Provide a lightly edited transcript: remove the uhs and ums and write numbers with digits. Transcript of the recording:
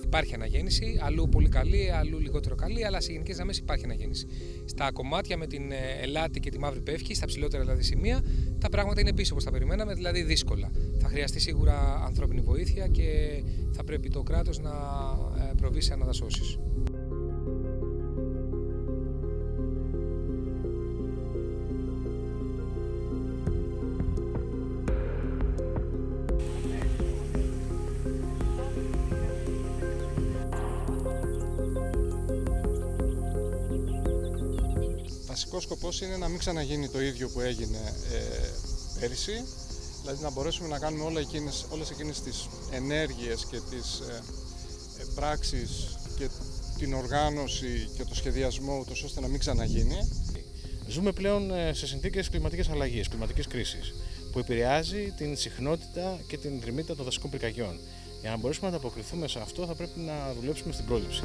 Υπάρχει αναγέννηση, αλλού πολύ καλή, αλλού λιγότερο καλή, αλλά σε γενικές γραμμές υπάρχει αναγέννηση. Στα κομμάτια με την ελάτη και τη μαύρη πεύκη, στα ψηλότερα δηλαδή σημεία, τα πράγματα είναι πίσω όπως τα περιμέναμε, δηλαδή δύσκολα. Θα χρειαστεί σίγουρα ανθρώπινη βοήθεια και θα πρέπει το κράτος να προβεί σε αναδασώσεις. Βασικός σκοπός είναι να μην ξαναγίνει το ίδιο που έγινε πέρυσι, δηλαδή να μπορέσουμε να κάνουμε όλες εκείνες τις ενέργειες και τις πράξεις και την οργάνωση και το σχεδιασμό ούτως ώστε να μην ξαναγίνει. Ζούμε πλέον σε συνθήκες κλιματικής αλλαγής, κλιματικής κρίσης, που επηρεάζει την συχνότητα και την δρυμύτητα των δασικών πυρκαγιών. Για να μπορέσουμε να ανταποκριθούμε σε αυτό, θα πρέπει να δουλέψουμε στην πρόληψη.